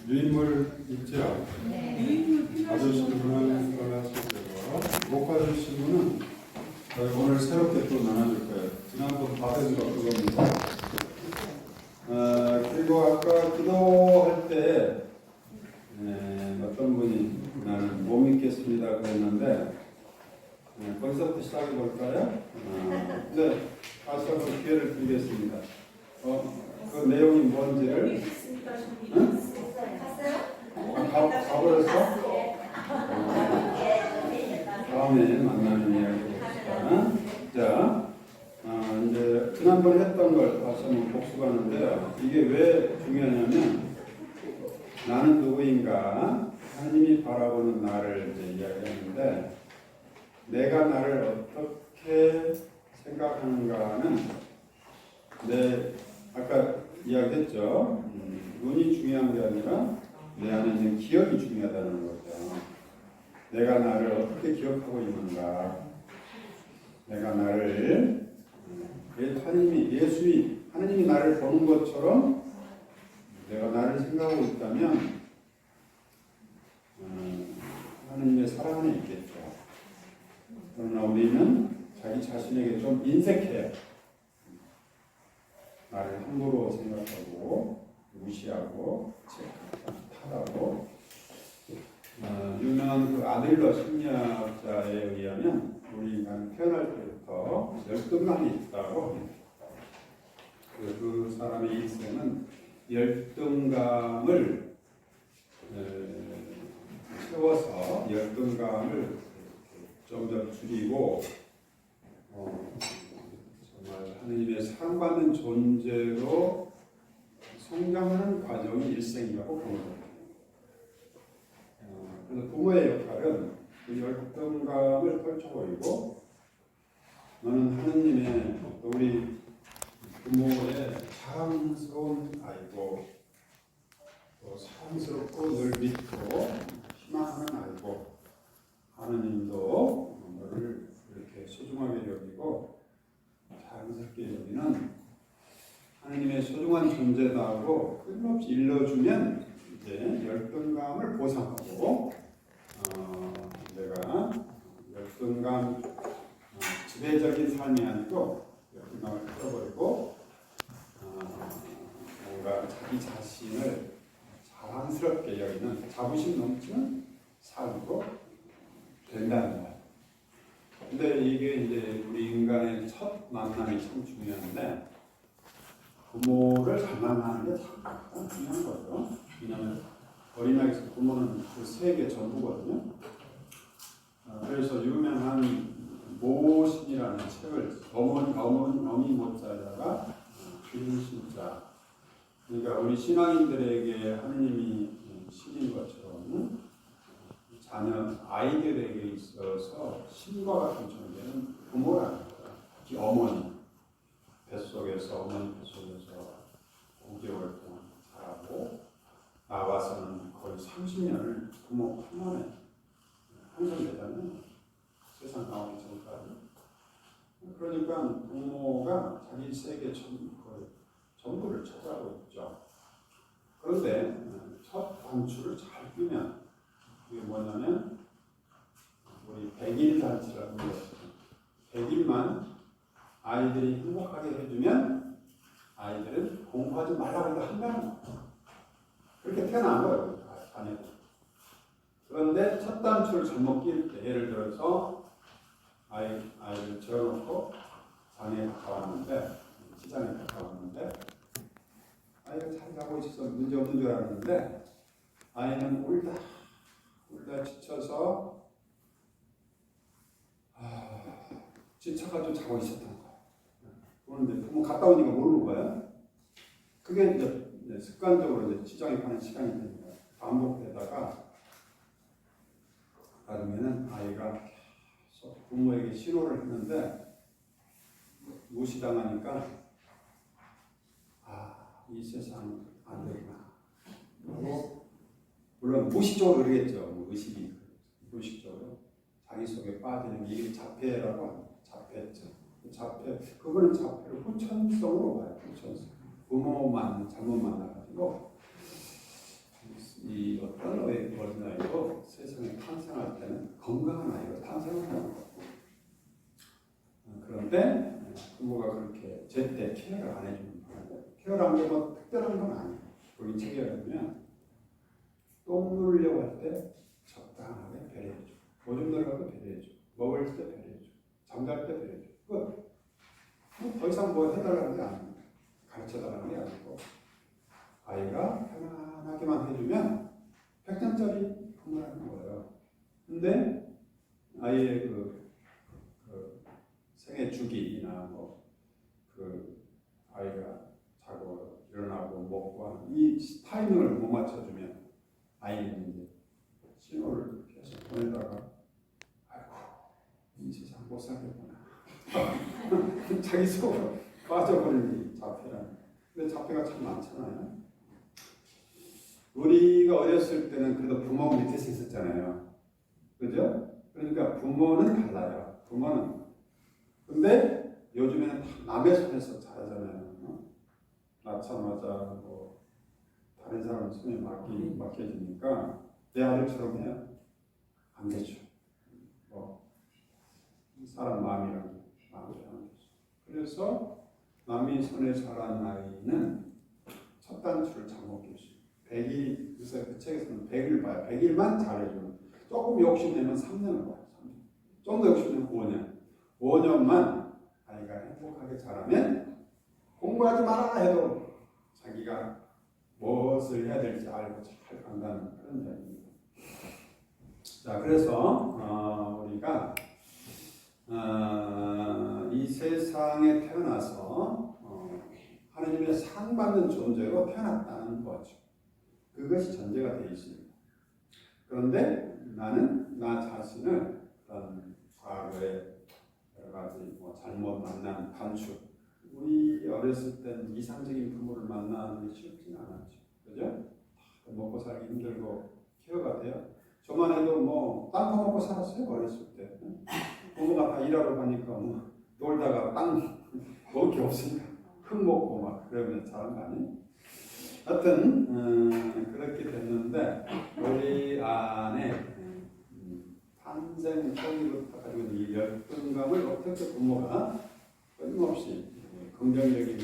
유인물 있죠? 네. 받으신 분은 그걸 하실 거고, 못 받으신 분은 오늘 새롭게 또 나눠줄 거예요. 지난번 받은 거 그겁니다. 그리고 아까 기도할 때 어떤 분이 나는 못 믿겠습니다 그랬는데 거기서부터 시작해 볼까요? 네, 다시 한번 기회를 드리겠습니다. 그 내용이 뭔지를 가버렸어? 다음에 만나는 이야기 봅시다. 자, 이제 지난번에 했던 걸 다시 한번 복습하는데요. 이게 왜 중요하냐면 나는 누구인가? 하나님이 바라보는 나를 이제 이야기하는데 내가 나를 어떻게 생각하는가는 아까 이야기했죠. 눈이 중요한 게 아니라 내 안에 있는 기억이 중요하다는 거죠. 내가 나를 어떻게 기억하고 있는가. 내가 나를 하나님이 나를 보는 것처럼 내가 나를 생각하고 있다면 하나님의 사랑 안에 있겠죠. 그러나 우리는 자기 자신에게 좀 인색해요. 나를 함부로 생각하고 무시하고 탓하고 유명한 그 아들러 심리학자에 의하면 우리 인간은 태어날 때부터 열등감이 있다고 합니다. 그 사람의 일생은 열등감을 채워서 열등감을 좀 더 줄이고 정말 하느님의 사랑받는 존재로 성장하는 과정이 일생이라고 보는 거예요. 그래서 부모의 역할은 그 열등감을 펼쳐버리고 너는 하느님의 우리 부모의 사랑스러운 아이고 또 사랑스럽고 늘 믿고 희망하는 아이고 하느님도 너를 이렇게 소중하게 여기고 자연스럽게 여기는 하느님의 소중한 존재다고 끊임없이 일러주면 이제 열등감을 보상하고 내가 열등감 지배적인 삶이 아니고 열등감을 풀어버리고 뭔가 자기 자신을 자랑스럽게 여기는 자부심 넘치는 삶으로 된다는 거예요. 근데 이게 이제 우리 인간의 첫 만남이 참 중요한데 부모를 잘 만나는 게 참 중요한 거죠. 왜냐하면 어린아이에서 부모는 그 세계 전부거든요. 그래서 유명한 모신이라는 책을 어미 모자에다가 긴 신자. 그러니까 우리 신앙인들에게 하느님이 신인 것처럼 아이들에게 있어서 신과 같은 존재는 부모라는 거예요. 특히 어머니. 어머니 뱃속에서 5개월 동안 자라고 나와서는 거의 30년을 부모 품안에 항상되잖아요. 세상 나오기 전까지. 그러니까 부모가 자기 세계 전부를 찾아오고 있죠. 그런데 첫 단추를 잘 끼면 이게 뭐냐면 우리 100일 잔치라는 거 100일만 아이들이 행복하게 해주면 아이들은 공부하지 말라고 해도 한다는 거예요. 그렇게 태어난 거예요. 자녀들. 그런데 첫 단추를 잘못 낄 때 예를 들어서 아이를 재워놓고 장에 가까웠는데 시장에 가까웠는데 아이가 잘 자고 있어서 문제 없는 줄 알았는데 아이는 울다 지쳐서 지쳐가지고 자고 있었던 거예요. 그런데 부모 갔다 오니까 모르는 거예요. 그게 이제 습관적으로 이제 시장에 가는 시간이 되는 거예요. 반복되다가 나중에는 아이가 계속 부모에게 신호를 했는데 무시당하니까 이 세상 안 되구나 하고 물론 무의식적으로 그러겠죠. 무의식적으로 자기 속에 빠지는 게 이게 자폐라고 합니다. 자폐죠. 그거는 자폐를 후천성으로 봐요. 후천성. 부모만 잘못 만나가지고 어떤 어린아이도 세상에 탄생할 때는 건강한 아이로 탄생을 하는 거고, 그런데 부모가 그렇게 제때 케어를 안 해주는 거예요. 케어를 안 하면 특별한 건 아니에요. 거기 책에 보면 똥 누르려고 할 때 적당하게 배려해줘. 오줌 들어가도 배려해줘. 먹을 때 배려해줘. 잠잘 때 배려해줘. 끝. 더 이상 뭐 해달라는 게 아니에요. 가르쳐달라는 게 아니고, 아이가 편안하게만 해주면 100점짜리 부모라는 거예요. 근데 아이의 그 생애 주기나 아이가 자고 일어나고 먹고 하는 이 타이밍을 못 맞춰주면 아이는 이제 신호를 계속 보내다가 아이고 이 세상 못 살겠구나 자기 속으로 빠져버리는 게 자폐라는. 근데 자폐가 참 많잖아요. 우리가 어렸을 때는 그래도 부모 밑에서 있었잖아요. 그죠? 그러니까 부모는 달라요. 부모는. 근데 요즘에는 다 남의 손에서 자라잖아요. 낳자마자 다른 사람 손에 맡겨지니까 내 아들처럼 해요. 안 되죠. 사람 마음이랑 마음이 안 되죠. 그래서 남의 손에 자란 아이는 첫 단추를 잘못 꼈어요. 100일, 그래서 그 책에서는 100일 봐요. 100일만 잘해주면. 조금 욕심내면 3년을 봐요. 3년. 좀 더 욕심내면 5년. 5년만 아이가 행복하게 자라면 공부하지 마라 해도 자기가 무엇을 해야 될지 알고 잘 간다는 그런 이야기입니다. 자, 그래서 우리가 이 세상에 태어나서 하나님의 사랑받는 존재로 태어났다는 거죠. 그것이 전제가 되어 있습니다. 그런데 나는 나 자신을 그런 과거에 여러 가지 잘못 만난 단축, 우리 어렸을 땐 이상적인 부모를 만나는 게 쉽지는 않았죠. 그죠? 먹고 살기 힘들고 케어가 돼요. 저만 해도 땅 파먹고 살았어요. 어렸을 때. 부모가 다 일하러 가니까 놀다가 땅 먹을 게 없으니까 흙 먹고 막 그러면 자란 거 아니에요? 하여튼 그렇게 됐는데 우리 안에 탄생 초기부터 가지고 있는 이 열등감을 어떻게 부모가 끊임없이 긍정적인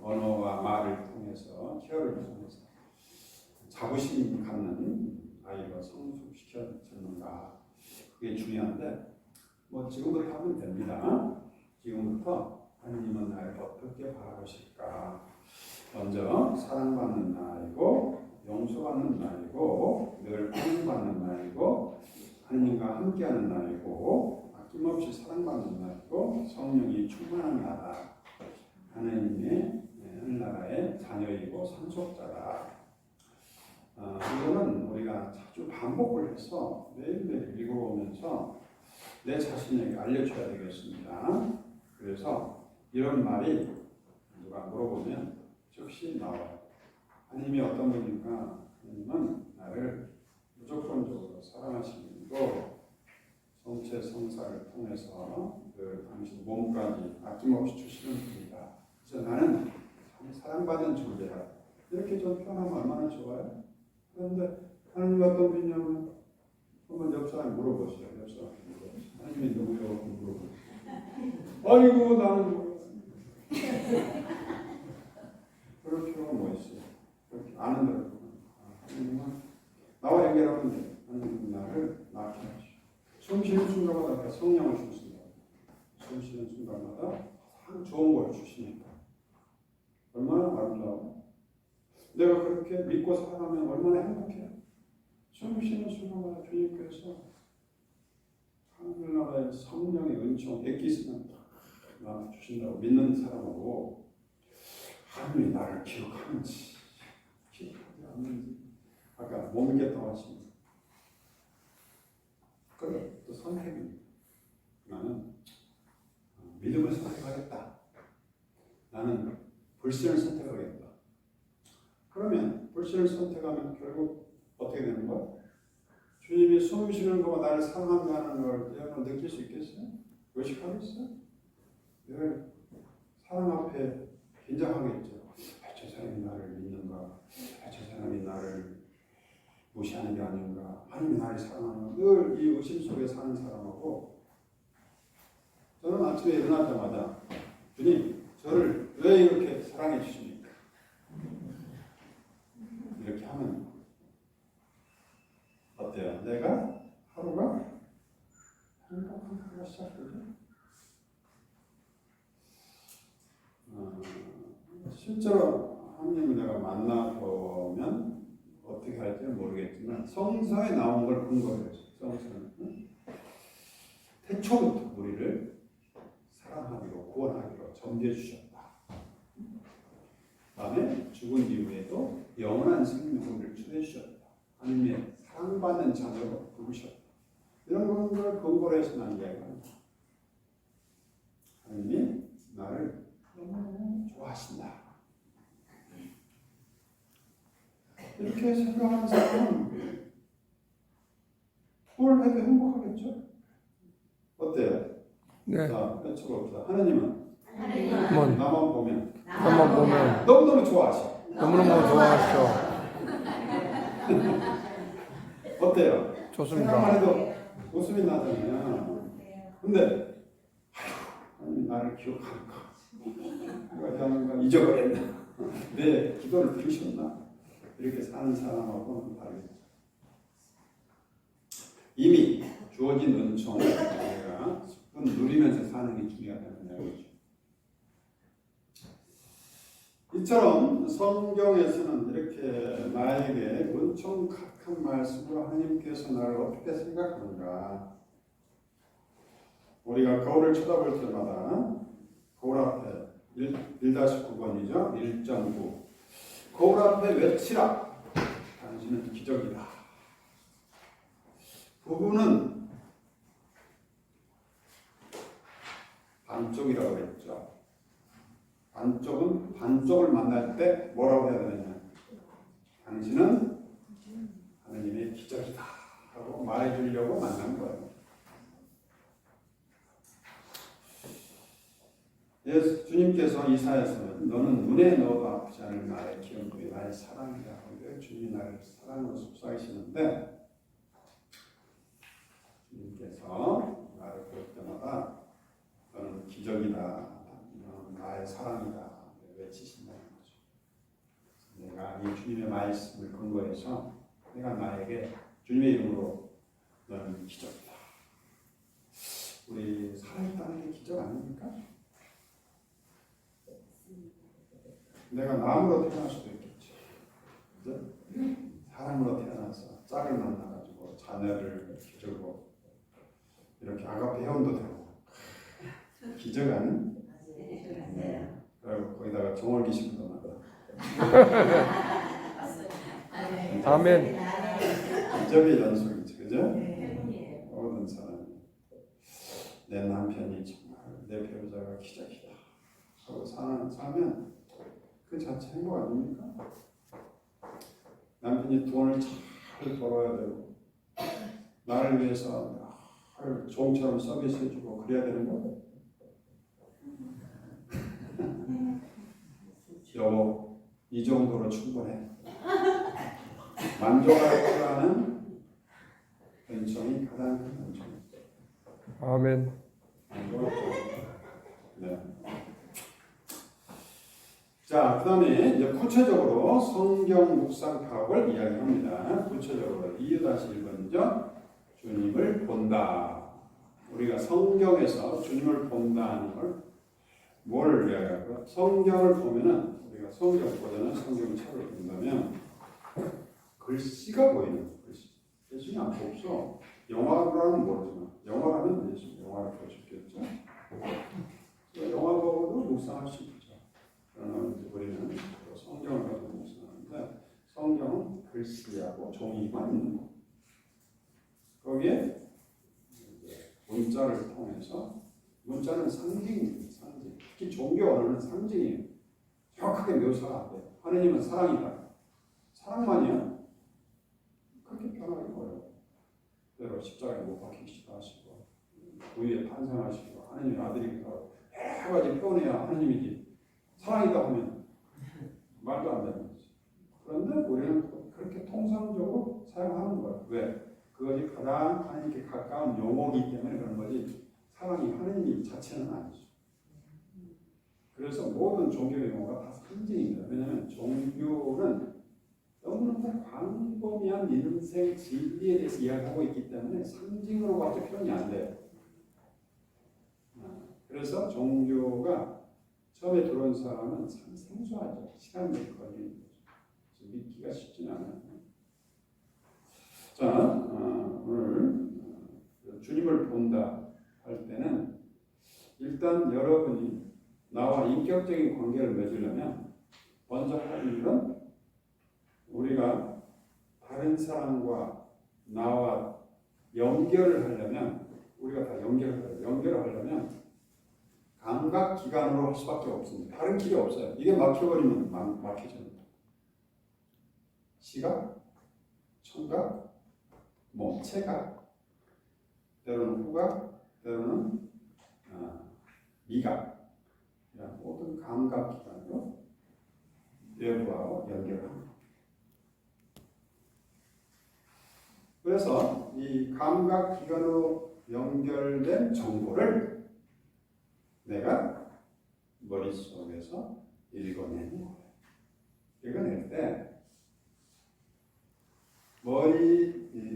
언어와 말을 통해서 케어를 통해서 자부심 갖는 아이로 성숙시켜줬는가, 그게 중요한데 지금부터 하면 됩니다. 지금부터 하나님은 나를 어떻게 바라보실까? 먼저 사랑받는 나이고 용서받는 나이고 늘 환영받는 나이고 하나님과 함께하는 나이고 아낌없이 사랑받는 나이고 성령이 충만한 나라, 하나님의 하늘나라의 자녀이고 상속자다. 이거는 우리가 자주 반복을 해서 매일매일 읽어보면서 내 자신에게 알려줘야 되겠습니다. 그래서 이런 말이 누가 물어보면 즉시 나와요. 하나님이 어떤 분인가? 하나님은 나를 무조건적으로 사랑하시고 성체 성사를 통해서 당신 몸까지 아낌없이 주시는 분이다. 그래서 나는 사랑받는 존재다. 이렇게 좀 표현하면 얼마나 좋아요? 그런데 하나님이 어떤 분이냐면 한번 옆 사람 물어보세요. 옆 사람 하나님이 누구냐고 물어보세요. 아이고 나는 뭐야. 그럴 필요가 뭐 있어요? 그렇게 아는 대로 하나님은 나와 연결하면 돼요. 하나님은 나를 낳게 하시고 숨 쉬는 순간마다 성령을 주신다. 숨 쉬는 순간마다 참 좋은 걸 주시니까 얼마나 아름다워. 내가 그렇게 믿고 살아가면 얼마나 행복해요. 숨 쉬는 순간마다 주님께서 하늘나라의 성령의 은총, 엑기스만 나 주신다고 믿는 사람하고 하나님이 나를 기억하는지 기억하지 않는지 아까 못 믿겠다고 하십니다. 그래 또 선택입니다. 나는 믿음을 선택하겠다. 나는 불신을 선택하겠다. 그러면 불신을 선택하면 결국 어떻게 되는 거야? 주님이 숨 쉬는 거와 나를 사랑한다는 걸 내가 느낄 수 있겠어요? 의식하겠어요? 내가 사랑 앞에 긴장하겠죠. 저 사람이 나를 믿는가? 저 사람이 나를 무시하는 게 아닌가. 하나님이 나를 사랑하는 늘 이 의심 속에 사는 사람하고 저는 아침에 일어나자마자 주님 저를 왜 이렇게 사랑해 주십니까? 이렇게 하면 어때요? 내가 하루가 행복한 하루가 시작되죠? 실제로 하나님을 내가 만나보면 어떻게 할지는 모르겠지만 성서에 나온 걸 근거로 해서 성서는 태초부터 우리를 사랑하기로 구원하기로 정죄해 주셨다. 다음에 죽은 이후에도 영원한 생명을 주해 주셨다. 하나님의 사랑받는 자녀로 부르셨다. 이런 걸 근거로 해서 난 이야기합니다. 하나님이 나를 너무 좋아하신다. 이렇게 생각하는 사람은 뭘 해도 행복하겠죠? 어때요? 네. 자, 여쭤봅시다. 하나님은 한번 나만 보면 너무너무 좋아하셔. 너무너무 좋아하시죠. 어때요? 좋습니다. 생각만 해도 웃음이 나잖아요. 근데 하나님 나를 기억하는가? 내가 하는가 잊어버렸나? 내 기도를 들으셨나? 이렇게 사는 사람하고는 다르겠죠. 이미 주어진 은총을 내가 누리면서 사는 게 중요하다는 이야기죠. 이처럼 성경에서는 이렇게 나에게 은총 각한 말씀으로 하나님께서 나를 어떻게 생각하는가. 우리가 거울을 쳐다볼 때마다 거울 앞에 1-9번이죠. 1.9 거울 앞에 외치라. 당신은 기적이다. 부부는 반쪽이라고 했죠. 반쪽을 만날 때 뭐라고 해야 되느냐. 당신은 하나님의 기적이다. 라고 말해주려고 만난 거예요. 예수 주님께서 이사야서는 너는 눈에 넣어도 아프지 않을 나의 기업이 나의 사랑이다. 주님이 나를 사랑으로 속삭이시는데 주님께서 나를 볼 때마다 너는 기적이다. 너는 나의 사랑이다. 외치신다는 거죠. 내가 이 주님의 말씀을 근거해서 내가 나에게 주님의 이름으로 너는 기적이다. 우리 살아있다는 게 기적 아닙니까? 내가 남으로 태어날 수도 있겠지. 그죠? 사람으로 태어나서 짝을 만나가지고 자녀를 기르고 이렇게 아가페 회원도 되고 기적 아닌? 그리고 거기다가 정월 귀신도 만나. 아멘. 기적의 연속이지, 그죠? 모든 사람이 내 남편이 정말 내 배우자가 기적이다 하고 살면 그 자체 행복 아닙니까? 남편이 돈을 잘 벌어야 되고 나를 위해서 종처럼 서비스해주고 그래야 되는 거. 여보, 이 정도로 충분해. 만족하려고 하는 은총이 가장 큰 은총입니다. 아멘. 네. 자, 그 다음에 이제 구체적으로 성경 묵상 파악을 이야기합니다. 구체적으로 2-1번이죠. 주님을 본다. 우리가 성경에서 주님을 본다는 걸 뭘 이야기할까? 성경을 보면은 우리가 성경보다는 성경책을 본다면 글씨가 보이는 글씨. 예수님 앞에 없어. 영화라는 모르지만 영화라면 예수님 영화를 볼 수 있겠죠. 영화 보고도 묵상할 수 있죠. 그러나 우리는 성경을 가지고 묵상하는데 성경은 글씨하고 종이만 있는 거. 거기에 문자를 통해서 문자는 상징입니다. 상징. 특히 종교 언어는 상징이에요. 정확하게 묘사가 안 돼요. 하느님은 사랑이다. 사랑만이야? 그렇게 표현하기 어려워요. 때로 십자가에 못 박히시기도 하시고 부위에 탄생하시고 하느님의 아들이기도 하고 여러 가지 표현해야 하느님이지 사랑이다 하면 말도 안 되는 거지. 그런데 우리는 그렇게 통상적으로 또 사용하는 거예요. 왜? 그것이 가장 하나님께 가까운 용어이기 때문에 그런 거지 사랑이 하나님 자체는 아니죠. 그래서 모든 종교 용어가 다 상징입니다. 왜냐하면 종교는 너무너무 광범위한 인생 진리에 대해서 이야기하고 있기 때문에 상징으로밖에 표현이 안 돼요. 그래서 종교가 처음에 들어온 사람은 참 생소하죠. 시간이 걸리는 거죠. 믿기가 쉽지는 않아요. 자, 오늘 주님을 본다 할 때는 일단 여러분이 나와 인격적인 관계를 맺으려면 먼저 할 일은 우리가 다른 사람과 나와 연결을 하려면 우리가 다 연결을 하려면 감각기관으로 할 수밖에 없습니다. 다른 길이 없어요. 이게 막혀버리면 막혀집니다. 시각, 청각, 체각, 때로는 후각, 때로는 미각, 이런 모든 감각기관으로 외부하고 연결합니다. 그래서 이 감각기관으로 연결된 정보를 내가 머릿속에서 읽어내는 거예요. 읽어낼 때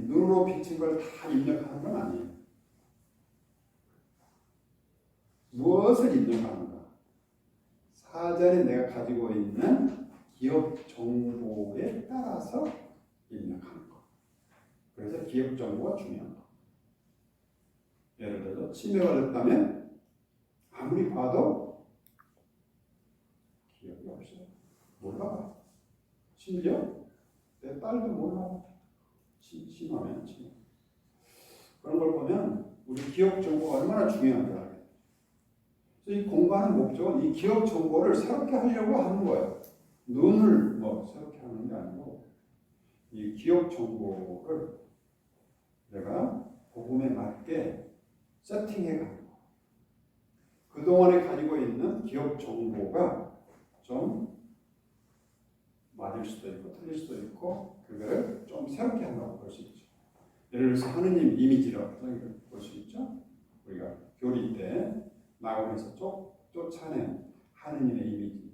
눈으로 비친 걸 다 입력하는 건 아니에요. 무엇을 입력하는가? 사전에 내가 가지고 있는 기억 정보에 따라서 입력하는 거. 그래서 기억 정보가 중요한 거. 예를 들어서 치매가 됐다면 아무리 봐도 기억이 없어요. 몰라. 심지어 내 딸도 몰라. 심하면 심해. 그런 걸 보면 우리 기억 정보가 얼마나 중요한지 알겠죠. 그래서 이 공부하는 목적은 이 기억 정보를 새롭게 하려고 하는 거예요. 눈을 새롭게 하는 게 아니고 이 기억 정보를 내가 복음에 맞게 세팅해 가는 거예요. 그동안에 가지고 있는 기억 정보가 좀 맞을 수도 있고 틀릴 수도 있고 그거를 좀 새롭게 한다고 볼 수 있죠. 예를 들어서 하느님 이미지라고 볼 수 있죠. 우리가 교리 때 나오면서 쫓아낸 하느님의 이미지.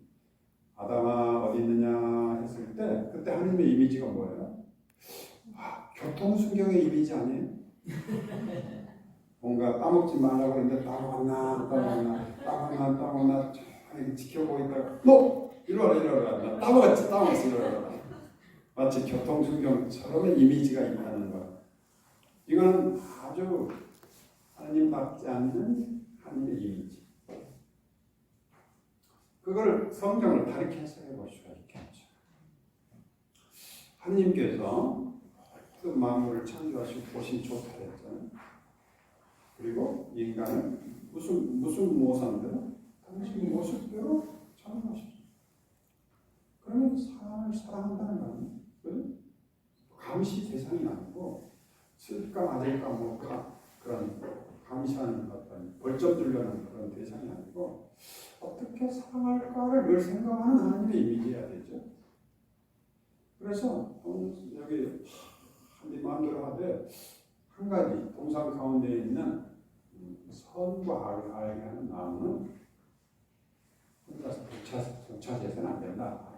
아담아 어디 있느냐 했을 때 그때 하느님의 이미지가 뭐예요? 교통순경의 이미지 아니에요? 뭔가 따먹지 말라고 했는데 따먹나 지켜보고 있다가 너! 이리 와라 나 따먹었어 이리 와라. 마치 교통순경처럼의 이미지가 있다는 것. 이거는 아주 하나님답지 않는 하나님의 이미지. 그걸 성경을 다르게 해석해 볼 수가 있겠죠. 하나님께서 그 만물을 창조하시고 보시 좋다 했잖아요. 그리고 인간을 무슨 모습대로 당신 모습대로 창조하셨어요. 그러면 사람을 사랑한다는 거 아니에요? 감시 대상이 아니고 쓸까 맞을까 그런 감시하는 어떤 벌점 들려는 그런 대상이 아니고 어떻게 사랑할까를 늘 생각하는 하나님의 이미지여야 되죠. 그래서 여기 네 마음대로 하되 한 가지 동상 가운데 있는 선과 악을 알게 하는 나무는 혼자서 독차지해서는 안 된다.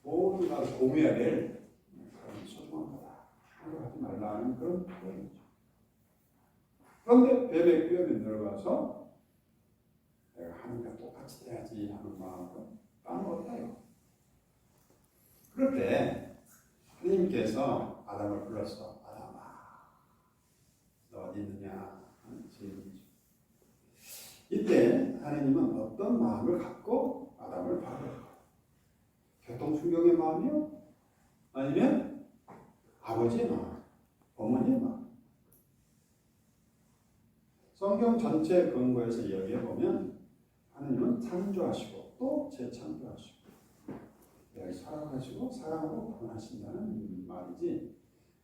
모두 다 공유해야 될 그런 소중한 거다. 하지 말라는 그런 표현이죠. 그런데 뱀의 뼈에 들어가서 내가 하나님과 똑같이 돼야지 하는 마음으로 까먹었다요. 그럴 때 하나님께서 아담을 불렀어. 아담아, 너 어디 있느냐 하는 질문이죠. 이때 하나님은 어떤 마음을 갖고 아담을 바라볼까요? 교통순경의 마음이요? 아니면 아버지의 마음, 어머니의 마음? 성경 전체 근거에서 이야기해 보면 하나님은 창조하시고 또 재창조하시고 사랑하시고 사랑으로 구원하신다는 말이지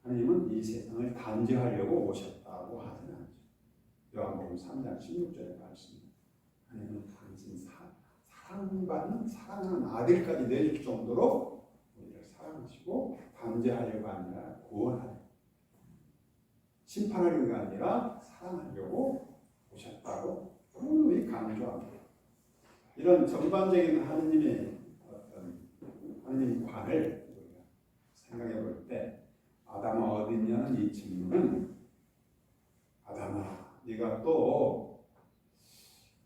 하나님은 이 세상을 단죄하려고 오셨다고 하지는 않죠. 요한복음 3장 16절에 말씀입니다. 하나님은 당신 사랑하는 아들까지 내줄 정도로 우리를 사랑하셨다. 사랑하시고 방제하려고 아니라 구원하려고, 심판하려고 아니라 사랑하려고 오셨다고 분명히 강조합니다. 이런 전반적인 하느님의 어떤 하느님 관을 우리가 생각해 볼 때, 아담아 어디 있냐는 이 질문은, 아담아 네가 또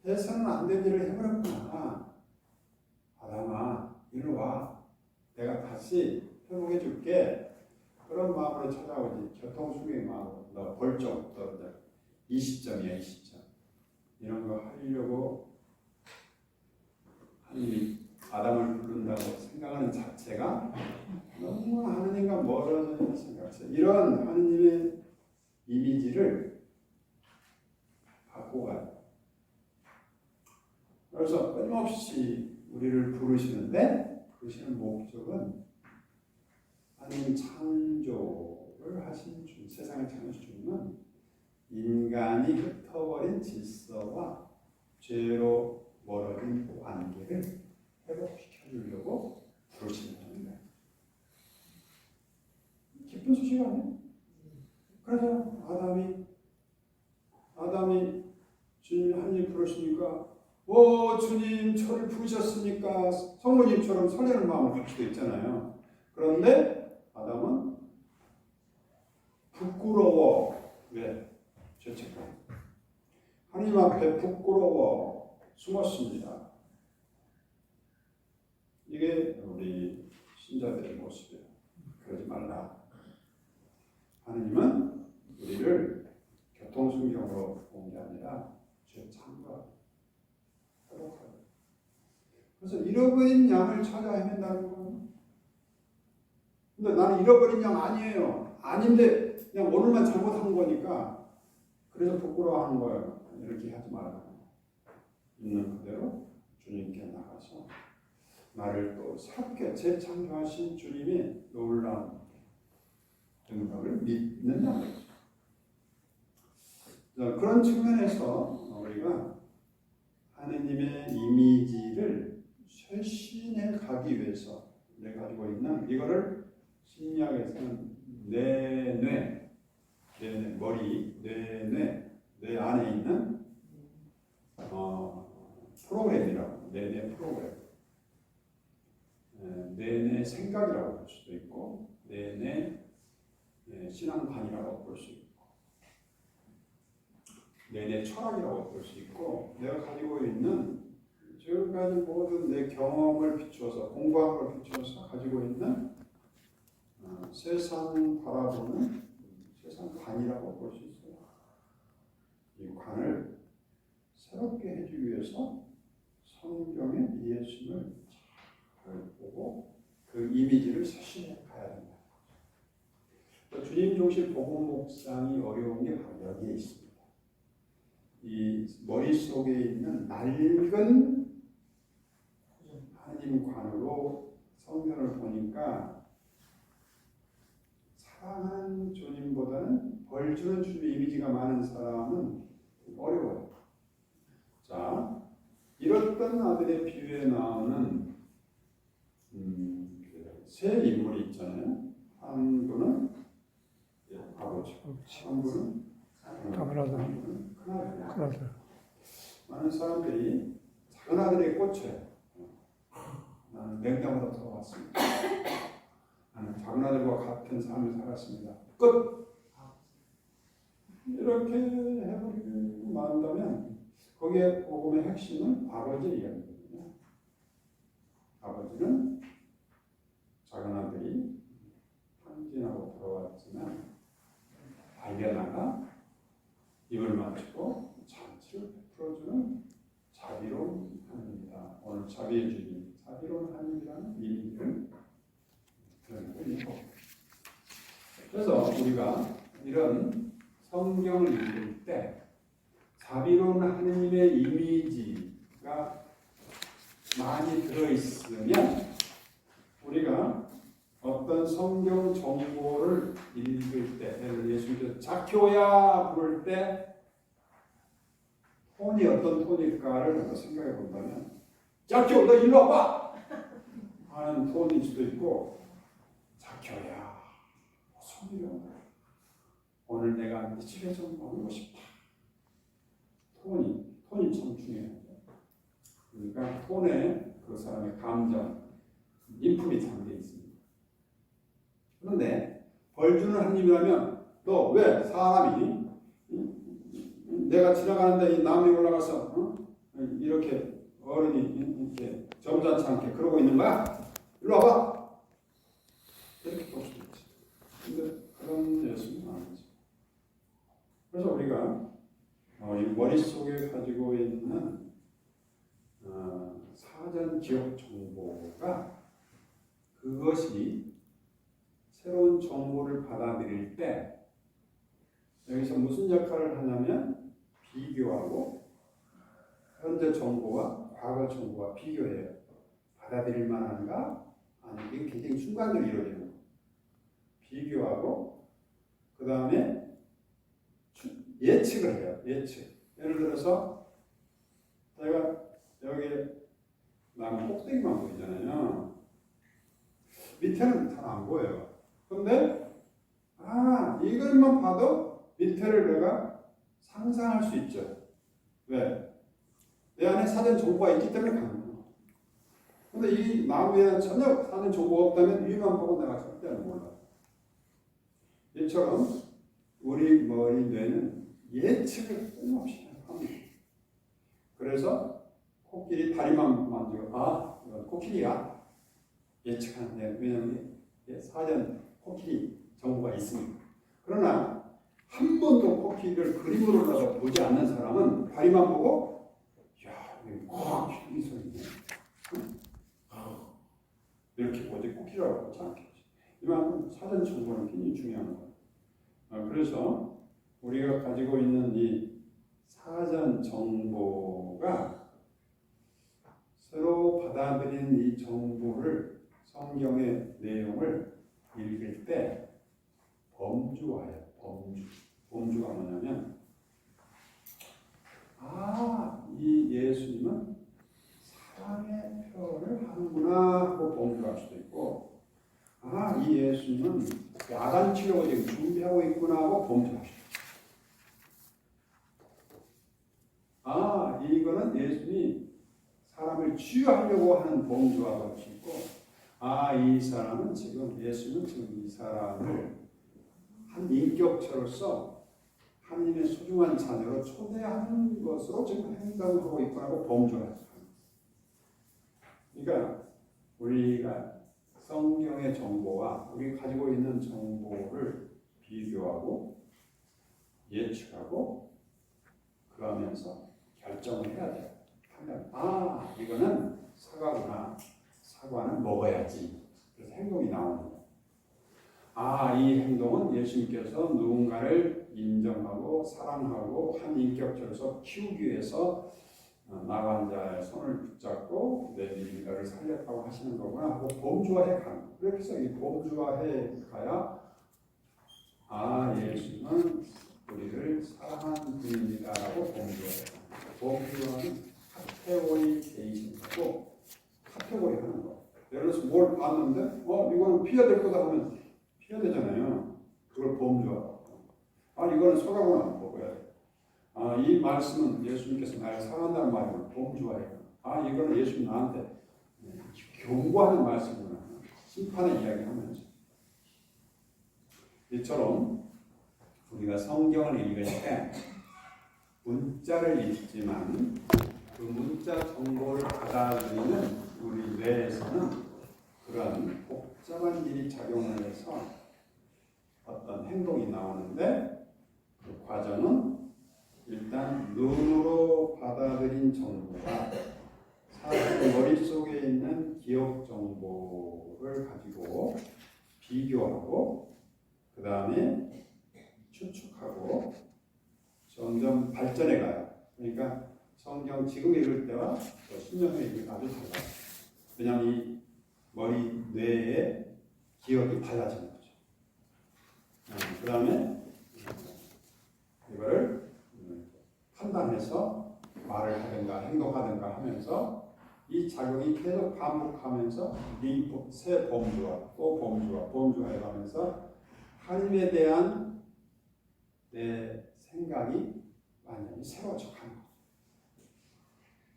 해서는 안 될 일을 해버렸구나. 아담아 이리 와, 내가 다시 회복해 줄게. 그런 마음으로 찾아오지, 교통수의 마음으로 너 벌점 너 20점이야 20점 이런 거 하려고 하나님이 아담을 부른다고 생각하는 자체가 너무 하느님과 멀어져 있는 생각이에요. 이런 하느님의 이미지를 갖고 가요. 그래서 끊임없이 우리를 부르시는데, 부르시는 목적은 하나님 창조를 하신 주, 세상을 창조하신 주님은 인간이 흩어버린 질서와 죄로 멀어진 관계를 회복시켜 주려고 부르시는 겁니다. 기쁜 소식 아니에요? 그래서 아담이 주님 하나님 부르시니까, 오 주님 저를 부르셨으니까 성모님처럼 설레는 마음을 갖게 있잖아요. 그런데 아담은 부끄러워. 왜? 죄책감. 하나님 앞에 부끄러워 숨었습니다. 이게 우리 신자들의 모습이에요. 그러지 말라. 하나님은 우리를 교통순경으로 본 게 아니라 죄 참과 회복하고, 그래서 잃어버린 양을 찾아 헤맨다는 거예요. 근데 나는 잃어버린 양 아니에요. 아닌데 그냥 오늘만 잘못한 거니까 그래서 부끄러워하는 거예요. 이렇게 하지 말라고. 있는 그대로 주님께 나가서 나를 또 새롭게 재창조하신 주님의 놀라운 능력을 믿는다. 그런 측면에서 우리가 하느님의 이미지를 쇄신해 가기 위해서 내가 가지고 있는 이거를 심리학에서는 내 머리, 뇌 안에 있는 프로그램이라고, 뇌 프로그램, 뇌 생각이라고 볼 수도 있고, 뇌 신앙관이라고 볼 수 있고, 뇌 철학이라고 볼 수 있고, 내가 가지고 있는 지금까지 모든 내 경험을 비추어서, 공부한 걸 비추어서 가지고 있는 세상 바라보는 세상관이라고 볼 수 있어요. 이 관을 새롭게 해주기 위해서 성경의 예수님을 잘 보고 그 이미지를 쇄신해 가야 된다. 주님 중심 복음 묵상이 어려운 게 바로 여기에 있습니다. 이 머릿속에 있는 낡은 하나님 관으로 성경을 보니까 사랑하는 주님보다는 벌 주는 주님의 이미지가 많은 사람은 어려워요. 자, 잃었던 아들의 비유에 나오는 세 인물이 있잖아요. 한 분은 아버지, 한 분은 큰아들. 많은 사람들이 작은 아들에 꽂혀요. 나는 냉장고로 들어왔습니다. 나는 작은 아들과 같은 삶을 살았습니다. 끝! 이렇게 해버리고 만다면 거기에 복음의 핵심은 아버지 이야기거든요. 아버지는 작은 아들이 헌신하고 들어왔지만 발견하가 입을 맞추고 잔치를 베풀어주는 자비로운 하나님이다. 오늘 자비의 주님, 자비로운 하나님이라는 이미지를 드러내고 있는 겁니다. 그래서 우리가 이런 성경을 읽을 때 자비로운 하나님의 이미지가 많이 들어있으면 우리가 어떤 성경 정보를 읽을 때, 예를 예수님께서 자키오야 부를 때 톤이 어떤 톤일까를 한번 생각해 본다면, 자키오 너 일로 와봐 하는 톤일 수도 있고, 막혀야 무슨 일이야. 오늘 내가 네 집에 좀 오고 싶다. 톤이 참 중요해요. 그러니까 톤에 그 사람의 감정, 인품이 담겨 있습니다. 그런데 벌 주는 하나님이라면 또 왜 사람이 내가 지나가는데 이 나무에 올라가서 이렇게 어른이 이렇게 점잖지 않게 그러고 있는 거야? 일로 와봐. 이렇게 볼 수도 있지. 근데 그런 예수는 아니지. 그래서 우리가 이 머릿속에 가지고 있는 사전 기억 정보가 그것이 새로운 정보를 받아들일 때 여기서 무슨 역할을 하냐면 비교하고 현재 정보와 과거 정보와 비교해요. 받아들일 만한가? 아니, 이게 굉장히 순간적으로 이루어지는 거예요. 비교하고 그 다음에 예측을 해요. 예측. 예를 들어서 제가 여기 나무 꼭대기만 보이잖아요. 밑에는 잘 안 보여요. 근데 이것만 봐도 밑에를 내가 상상할 수 있죠. 왜? 내 안에 사전 정보가 있기 때문에 가능해요. 근데 이 나무에는 전혀 사전 정보가 없다면 위만 보고 내가 절대 몰라. 이처럼 우리 머리 뇌는 예측을 끊임없이 합니다. 그래서 코끼리 다리만 만지고 이건 코끼리야 예측하는데 왜냐하면 사전 코끼리 정보가 있습니다. 그러나 한 번도 코끼리를 그림으로라도 보지 않는 사람은 다리만 보고 이 소리네 이렇게 보지 코끼리라고 보지 않겠지. 이만큼 사전 정보는 굉장히 중요한 거예요. 그래서 우리가 가지고 있는 이 사전 정보가 새로 받아들인 이 정보를 성경의 내용을 읽을 때 범주화예요. 범주가 뭐냐면 이 예수님은 사랑의 표현을 하는구나 하고 범주할 수도 있고 이 예수님은 야단 치려고 지금 준비하고 있구나 하고 범주할 수도 있고 이거는 예수님이 사람을 치유하려고 하는 범주와 같이 있고 이 사람은 예수는 지금 이 사람을 한 인격체로서 하나님의 소중한 자녀로 초대하는 것으로 지금 행동하고 있고 하고 범주를 그러니까 우리가 성경의 정보와 우리 가지고 있는 정보를 비교하고 예측하고 그러면서 결정을 해야 돼요. 이거는 사과구나. 사과는 먹어야지. 그래서 행동이 나오는 거예요. 이 행동은 예수님께서 누군가를 인정하고 사랑하고 한 인격체로서 키우기 위해서 나간 자의 손을 붙잡고 내 믿음을 살렸다고 하시는 거구나 하고 범주화해 가는 거예요. 그래서 이 범주화해 가야 예수님은 우리를 사랑하는 분입니다라고 범주화해 가는 거예요. 범주화는 카테고리제이션이고 카테고리 하는 거. 예를 들어서 뭘 봤는데 이거는 피해야 될 거다 하면 피해야 되잖아요. 그걸 범주화. 이거는 소각은 안 먹어야 돼. 이 말씀은 예수님께서 나를 사랑한다는 말을 범주화해요. 이거는 예수님 나한테 경고하는 말씀이구나. 심판의 이야기하면서. 이처럼 우리가 성경을 읽을 때 문자를 읽지만 그 문자 정보를 받아들이는 우리 뇌에서는 그런 복잡한 일이 작용을 해서 어떤 행동이 나오는데 그 과정은 일단 눈으로 받아들인 정보가 사실 머릿속에 있는 기억 정보를 가지고 비교하고 그 다음에 추측하고 점점 발전해 가요. 그러니까 성경 지금 읽을 때와 10년 후에 읽을 때 아주 달라요. 왜냐하면 이 머리 뇌의 기억이 달라지는 거죠. 그 다음에 이거를 판단해서 말을 하든가 행동하든가 하면서 이 작용이 계속 반복하면서 새 범주와 또 범주가 해가면서 하나님에 대한 내 생각이 완전히 새로워져 가는 거죠.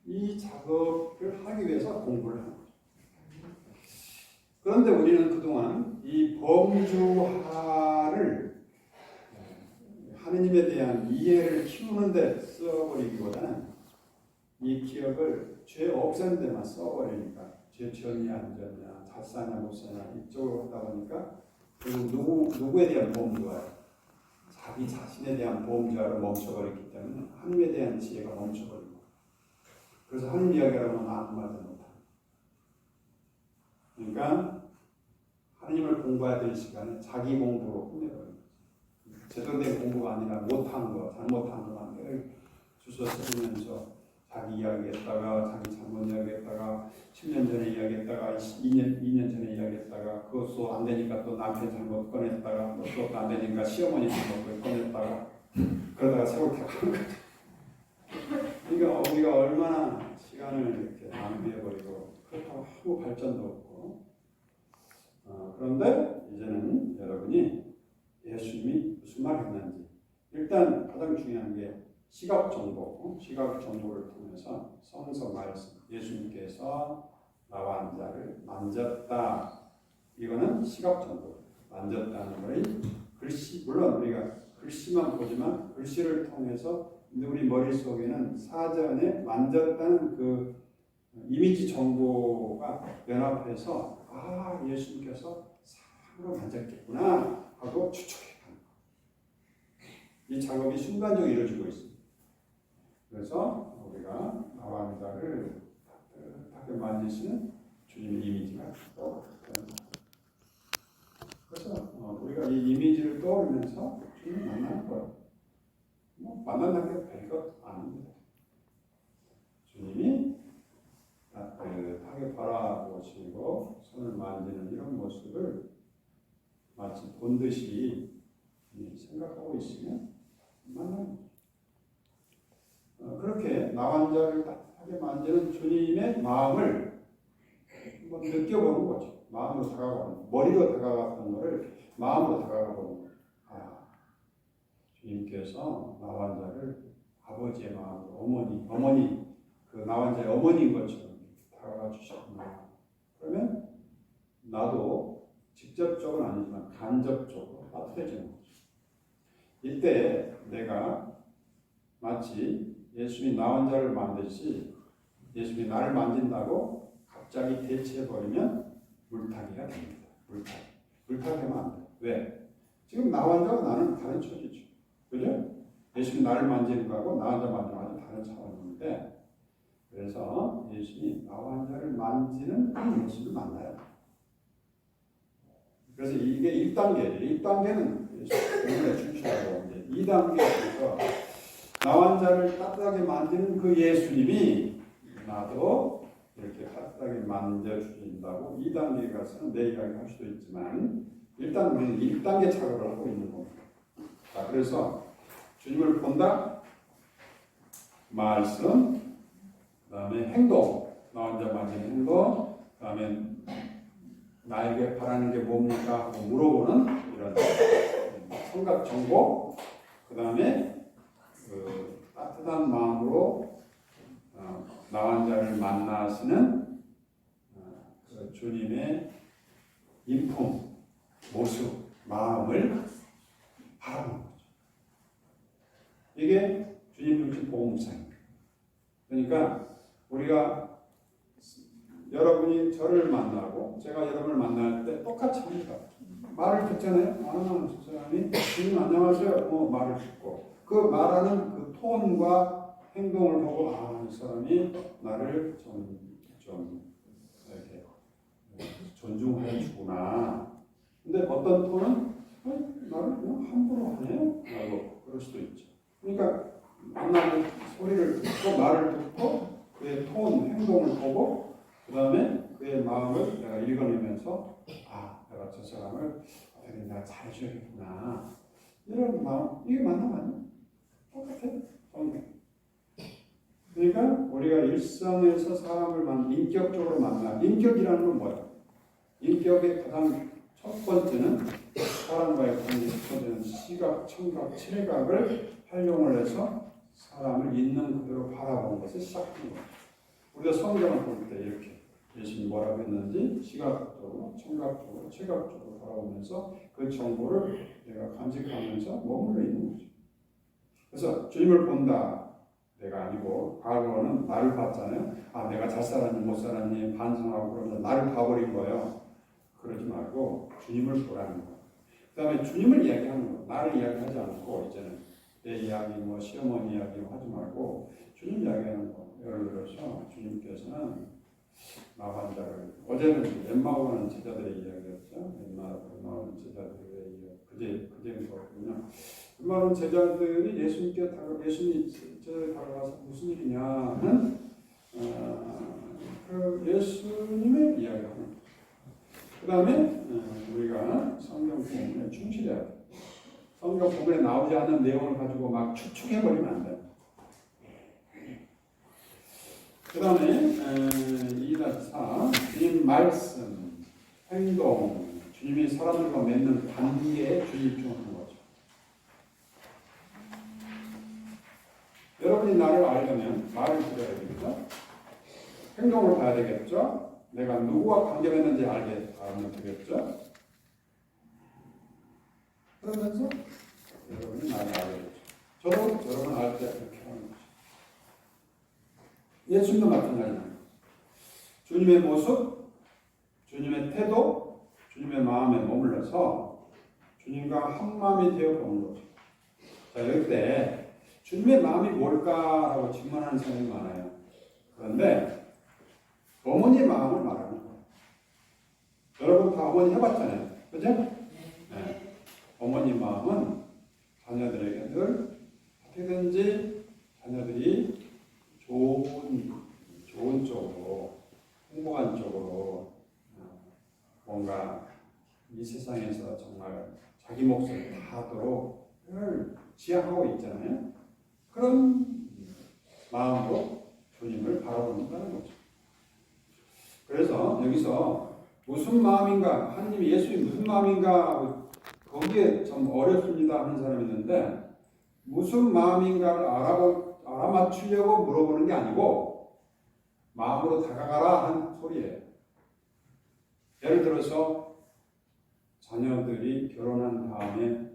이 작업을 하기 위해서 공부를 하는 거죠. 그런데 우리는 그동안 이 범주화를 하느님에 대한 이해를 키우는 데 써버리기보다는 이 기억을 죄 없애는 데만 써버리니까 죄 지었냐 안 지었냐 잤사냐 못 사냐 이쪽으로 하다 보니까 그리고 누구에 대한 범주화예요. 자기 자신에 대한 범주화를 멈춰버렸기 때문에 하느님에 대한 지혜가 멈춰버린 거예요. 그래서 하느님 이야기라고는 아무 말도 못합니다. 그러니까 하느님을 공부해야 될 시간에 자기 공부로 끝내버려요. 제대로 된 공부가 아니라 못한 거, 잘못한 것만 주워 쓰면서 자기 이야기했다가 자기 잘못 이야기했다가 10년 전에 이야기했다가 2년 전에 이야기했다가 그것도 안 되니까 또 남편 잘못 꺼냈다가 그것도 안 되니까 시어머니 잘못 꺼냈다가 그러다가 세월 다 가는 거죠. 그러니까 우리가 얼마나 시간을 이렇게 낭비해버리고 그렇다고 아무 발전도 없고 그런데 이제는 여러분이 예수님이 무슨 말을 했는지 일단 가장 중요한 게 시각 정보를 통해서 성서 말씀 예수님께서 나와 한 자를 만졌다. 이거는 시각 정보 만졌다는 거의 글씨 물론 우리가 글씨만 보지만 글씨를 통해서 우리 머릿속에는 사전에 만졌다는 그 이미지 정보가 연합해서 예수님께서 사람으로 만졌겠구나 하고 추측해 가는 거예요. 이 작업이 순간적으로 이루어지고 있습니다. 그래서 우리가 나와 한 자를 따뜻하게 만지시는 주님의 이미지가 떠오르는 그래서 우리가 이 이미지를 떠오르면서 주님을 만나는 거예요. 만난다는 게 별것 아닙니다. 주님이 따뜻하게 바라보시고 손을 만지는 이런 모습을 마치 본 듯이 생각하고 있으면 만나는 거죠. 그렇게 나와 한 자를 따뜻하게 만지는 주님의 마음을 한번 느껴보는 거죠. 마음으로 다가가는 머리로 다가갔던 것을 마음으로 다가가보는 거예요. 주님께서 나와 한 자를 아버지의 마음으로 어머니 그 나와 한 자의 어머니인 것처럼 다가가 주셨구나. 그러면 나도 직접적으로는 아니지만 간접적으로 따뜻해지는 거죠. 이때 내가 마치 예수님이 나와 한 자를 만들듯이 예수님이 나를 만진다고 갑자기 대체해버리면 물타기가 됩니다. 물타기하면 안 돼요. 왜? 지금 나와 한 자와 나는 다른 처지죠. 그죠? 예수님이 나를 만지는 거하고 나와 한 자 만지는 거하고 다른 차원인데 그래서 예수님이 나와 한 자를 만지는 그 모습을 만나요. 그래서 이게 1단계예요. 1단계는 오늘의 출시라고 하는데 2단계에서 나와 한 자를 따뜻하게 만지는 그 예수님이 나도 이렇게 따뜻하게 만져주신다고 2단계 가서는 내 이야기 할 수도 있지만 일단 우리는 1단계 작업을 하고 있는 겁니다. 자, 그래서 주님을 본다, 말씀, 그 다음에 행동, 나와 한 자 만지는 행동, 그 다음에 나에게 바라는 게 뭡니까 하고 물어보는 이런 생각 정보, 그 다음에 따뜻한 마음으로 나와 한 자를 만나시는 그 주님의 인품, 모습, 마음을 바라보는 거죠. 이게 주님 주신 복음상입니다. 그러니까 우리가 여러분이 저를 만나고 제가 여러분을 만날 때 똑같이 합니다. 말을 듣잖아요. 저 사람이 주님 안녕하세요. 말을 듣고 그 말하는 그 톤과 행동을 보고 이 사람이 나를 좀 이렇게 존중해 주구나. 근데 어떤 톤은 나를 그냥 함부로 하네요. 라고 그럴 수도 있죠. 그러니까 만나는 소리를 듣고 말을 듣고 그의 톤, 행동을 보고 그 다음에 그의 마음을 내가 읽어내면서 내가 저 사람을 내가 잘해줘야겠구나 이런 마음 이게 만남 아니야? 똑같아요. 그러니까 우리가 일상에서 사람을 인격적으로 만나. 인격이라는 건 뭐야? 인격의 가장 첫 번째는 사람과의 관계, 첫 번째는 시각, 청각, 칠각을 활용을 해서 사람을 있는 그대로 바라보는 것을 시작하는 거예요. 우리가 성경을 볼 때 이렇게 예수님이 뭐라고 했는지 시각적으로, 청각적으로, 칠각적으로 바라보면서 그 정보를 내가 간직하면서 머물러 있는 거죠. 그래서 주님을 본다. 내가 아니고 과거는 나를 봤잖아요. 아, 내가 잘 살았니 못 살았니 반성하고 그러면서 나를 봐버린 거예요. 그러지 말고 주님을 보라는 거예요. 그 다음에 주님을 이야기하는 거예요. 나를 이야기하지 않고 이제는 내 이야기, 뭐 시어머니 이야기 하지 말고 주님 이야기하는 거. 예를 들어서 주님께서는 나 환자를 어제는 엠마오는 제자들의 이야기였죠. 엠마오는 제자들의 이야기. 그제서군요. 엠마오는 제자들이 예수님께 예수님 제자들 다가가서 무슨 일이냐는 그 예수님의 이야기하는 거예요. 그 다음에 우리가 성경 본문에 충실해야 돼. 성경 본문에 나오지 않는 내용을 가지고 막 추측해버리면 안 돼. 그 다음에 2-4 주님 말씀, 행동, 주님이 사람들과 맺는 관계에 주의 집중하는 거죠. 여러분이 나를 알려면 말을 들어야 되겠죠? 행동을 봐야 되겠죠? 내가 누구와 관계 맺는지 알면 되겠죠? 그러면서 여러분이 나를 알려야죠. 저도 여러분 알 때 그렇게 하는 거죠. 예수님도 마찬가지입니다. 주님의 모습, 주님의 태도, 주님의 마음에 머물러서 주님과 한 마음이 되어 보는 거죠. 자, 이럴 때 주님의 마음이 뭘까라고 질문하는 사람이 많아요. 그런데 어머니의 마음을 말하는 거예요. 여러분 다 어머니 해봤잖아요. 그죠? 네. 어머니 마음은 자녀들에게 늘 어떻게든지 자녀들이 좋은 쪽으로, 행복한 쪽으로 뭔가 이 세상에서 정말 자기 몫을 다하도록 늘 지향하고 있잖아요. 그런 마음으로 주님을 바라본다는 거죠. 그래서 여기서 무슨 마음인가, 하나님이 예수님이 무슨 마음인가 거기에 좀 어렵습니다 하는 사람이 있는데 무슨 마음인가를 알아맞추려고 물어보는 게 아니고 마음으로 다가가라 하는 소리예요. 예를 들어서 자녀들이 결혼한 다음에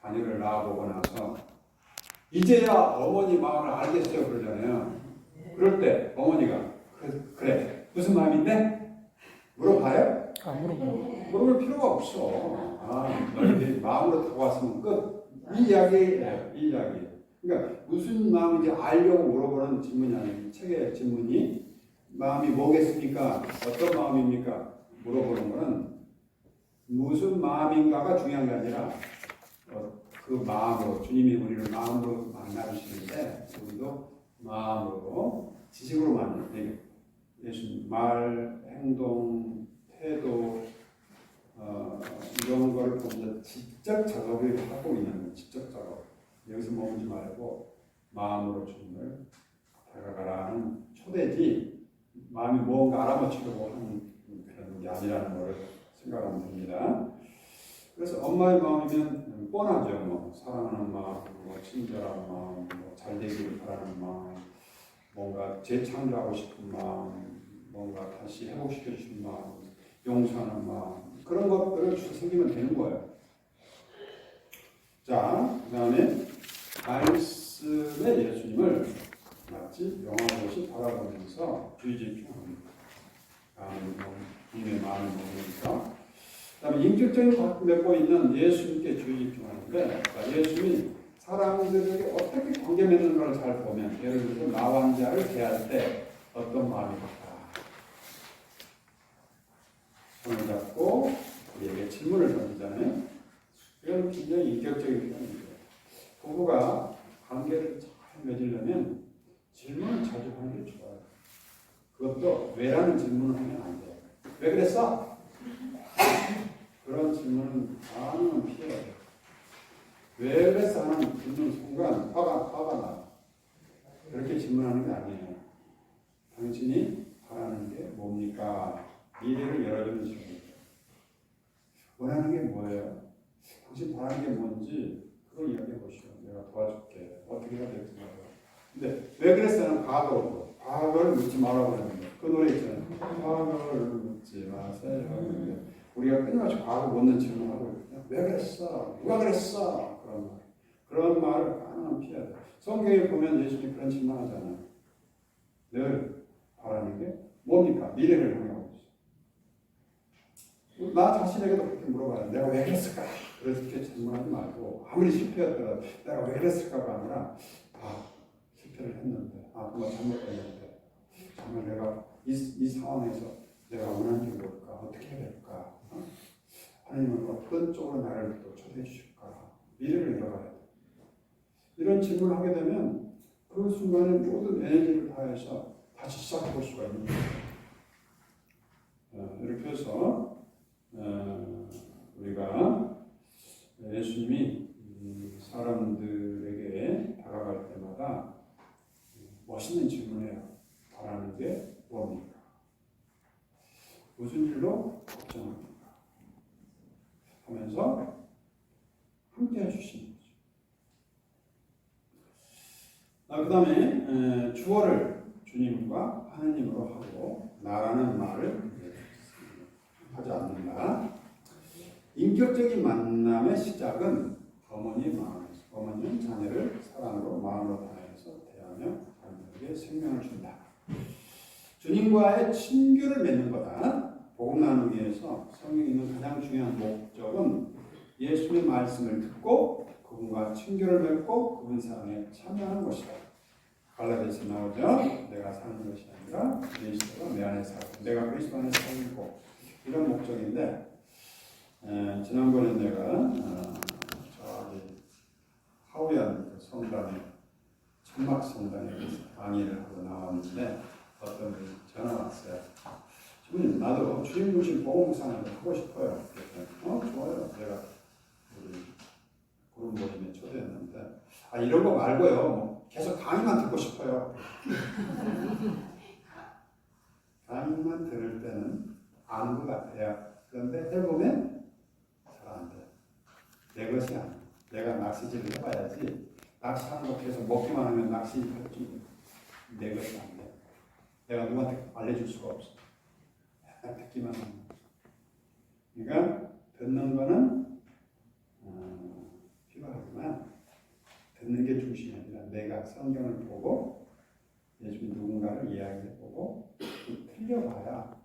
자녀를 낳아보고 나서 이제야 어머니 마음을 알겠어요 그러잖아요. 그럴 때 어머니가 그래 무슨 마음인데? 물어봐요? 물어볼 필요가 없어. 너희들이 마음으로 다가왔으면 끝. 이 이야기예요. 이 이야기. 그러니까 무슨 마음인지 알려고 물어보는 질문이 아니에요. 책의 질문이 마음이 뭐겠습니까? 어떤 마음입니까? 물어보는 거는 무슨 마음인가가 중요한 게 아니라 그 마음으로 주님이 우리를 마음으로 만나주시는데 우리도 마음으로 지식으로 만나요. 예수님 말, 행동, 태도 이런 걸 보면서 지적 작업을 하고 있는 지적 작업. 여기서 머물지 말고 마음으로 주님을 다가가라는 초대지 마음이 뭔가 알아맞추려고 하는 그런 게 아니라는 걸 생각하면 됩니다. 그래서 엄마의 마음이면 뻔하죠. 뭐 사랑하는 마음, 뭐 친절한 마음, 뭐 잘되기를 바라는 마음, 뭔가 재창조하고 싶은 마음, 뭔가 다시 회복시켜 주신 마음, 용서하는 마음 그런 것들을 생기면 되는 거예요. 자, 그 다음에 말씀의 예수님을 마치 영화보듯이 바라보면서 주의 집중합니다. 주님의 마음을 먹으니까. 그 다음에 인격적인 갖고 맺고 있는 예수님께 주의 집중하는데 예수님이 사람들에게 어떻게 관계 맺는가를 잘 보면 예를 들어서 나 환자를 대할 때 어떤 마음이 걸까? 손을 잡고 우리에게 질문을 던지잖아요. 이건 굉장히 인격적인 표현입니다. 부부가 관계를 잘 맺으려면 질문을 자주 하는 게 좋아요. 그것도 왜라는 질문을 하면 안 돼요. 왜 그랬어? 그런 질문은 가능한 피해요. 왜 그랬어? 하는 듣는 순간 화가 나. 그렇게 질문 질문하는 게 아니에요. 당신이 바라는 게 뭡니까? 미래를 열어주는 질문이에요. 원하는 게 뭐예요? 당신 바라는 게 뭔지 그걸 이야기해 보시오. 내가 도와줄게. 어떻게 해야 될지 몰라. 근데 왜 그랬어요? 과거로. 과거를 묻지 말라고 했는데 그 노래 있잖아요. 과거를 묻지 마세요. 우리가 끊임없이 과거 묻는 질문하고 있거든요. 왜 그랬어? 누가 그랬어? 그런 말을 가능하면 피해야 돼. 성경에 보면 예수님이 그런 질문하잖아요. 늘 바라는 게 뭡니까? 미래를 향하고 있어. 나 자신에게도 그렇게 물어봐요. 내가 왜 그랬을까? 그렇게 질문하지 말고 아무리 실패했더라도 내가 왜 그랬을까가 아니라 실패를 했는데 정말 잘못했는데 정말 내가 이 상황에서 내가 원하는 게 뭘까? 어떻게 해야 될까? 하나님은 어떤 쪽으로 나를 또 초대해 주실까? 미래를 열어가야 돼. 이런 질문을 하게 되면 그 순간에 모든 에너지를 다해서 다시 시작해 볼 수가 있는 거예요. 이렇게 해서 우리가 예수님이 사람들에게 다가갈 때마다 멋있는 질문이에요. 바라는 게 뭡니까? 무슨 일로 걱정합니까? 하면서 함께 해주시는 거죠. 그 다음에 주어를 주님과 하느님으로 하고 나라는 말을 하지 않는다. 인격적인 만남의 시작은 어머니 마음에서 어머니는 자녀를 사랑으로 마음으로 다해서 대하며 자녀에게 생명을 준다. 주님과의 친교를 맺는 거다. 복음 나누기에서 성경에 있는 가장 중요한 목적은 예수의 말씀을 듣고 그분과 친교를 맺고 그분 사랑에 참여하는 것이다. 갈라디아서 나오죠. 내가 사는 것이 아니라 그리스도가 내 안에 살고 내가 그리스도 안에 살고 이런 목적인데 지난번에 내가 저기 하우얀 성당에 천막 성당에 강의를 하고 나왔는데 어떤 분이 전화 왔어요. 주님 나도 주님 주신 복음상을 하고 싶어요. 좋아요. 내가 우리 그룹 모임에 초대했는데 이런 거 말고요. 뭐 계속 강의만 듣고 싶어요. 강의만 들을 때는 아는 것 같아요. 그런데 해보면 잘 안 돼요. 내 것이 아니에요. 내가 낚시질을 해봐야지. 낚시하는 거 계속 먹기만 하면 낚시할지 내 것이 안 돼요. 내가 누구한테 알려줄 수가 없어. 맨날 듣기만 하는 거죠. 그러니까 듣는 거는 필요하지만 듣는 게 중심이 아니라 내가 성경을 보고 예수님 누군가를 이야기해보고 틀려봐야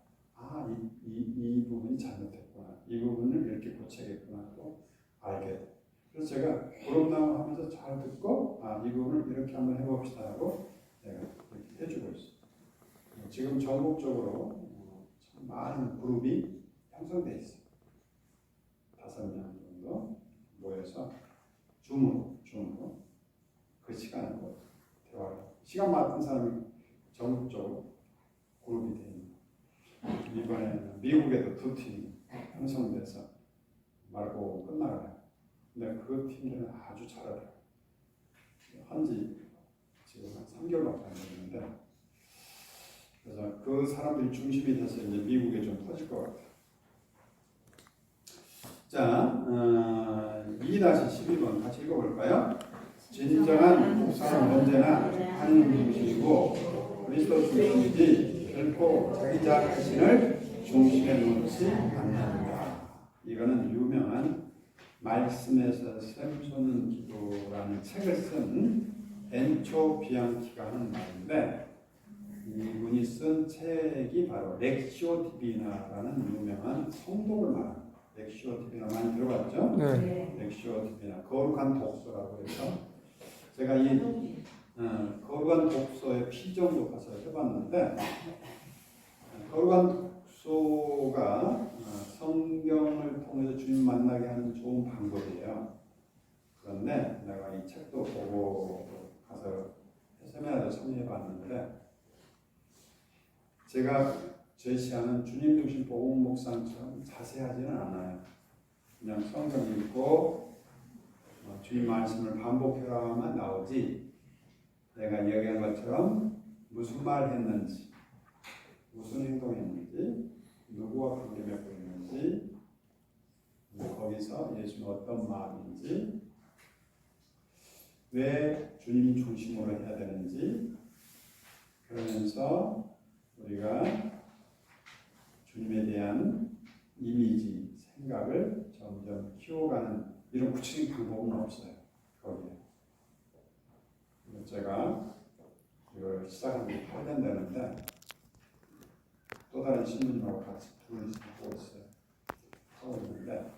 이 부분이 잘못됐구나. 이 부분을 이렇게 고쳐야겠구나 하고 알게 돼. 그래서 제가 그룹나무 하면서 잘 듣고 이 부분을 이렇게 한번 해봅시다 하고 내가 이렇게 해주고 있어요. 지금 전국적으로 참 많은 그룹이 형성되어 있어요. 5명 정도 모여서 줌으로 그 시간으로 대화를 시간 맞는 사람이 전국적으로 그룹이 되어 있는 거예요. 이번에 미국에도 2팀이 형성돼서 말고 끝나가요. 근데 그 팀들은 아주 잘하더라고요. 한지 지금 한 3개월밖에 안 됐는데 그래서 그 사람들이 중심이 돼서 이제 미국에 좀 터질 것 같아요. 자, 2-12번 같이 읽어볼까요? 진정한 목사는 언제나 하나님 중심이고 그리스도 중심이지 결코 자기 자신을 중심에 놓지 않는다. 이거는 유명한 말씀에서 샘솟는 기도라는 책을 쓴 엔초 비앙키가 하는 말인데 이분이 쓴 책이 바로 렉시오 디비나라는 유명한 성독을 말합니다. 렉시오 디비나 많이 들어봤죠? 네. 렉시오 디비나 거룩한 독서라고 해서 제가 이 거룩한 독서의 피정도 가서 해봤는데 거룩한 독서가 성경을 통해서 주님 만나게 하는 좋은 방법이에요. 그런데 내가 이 책도 보고 가서 세미나도 참여해봤는데 제가 제시하는 주님 중심 복음 묵상처럼 자세하지는 않아요. 그냥 성경 읽고 주님 말씀을 반복해라만 나오지 내가 이야기한 것처럼 무슨 말 했는지, 무슨 행동했는지, 누구와 관계 맺고 있는지, 거기서 예수는 어떤 마음인지, 왜 주님 중심으로 해야 되는지, 그러면서 우리가 주님에 대한 이미지, 생각을 점점 키워가는 이런 구체적인 방법은 없어요. 거기에. 제가 이걸 시작한 지 8년 되는데 또 다른 신부님하고 같이 둘이서 하고 있어요. 하고 있는데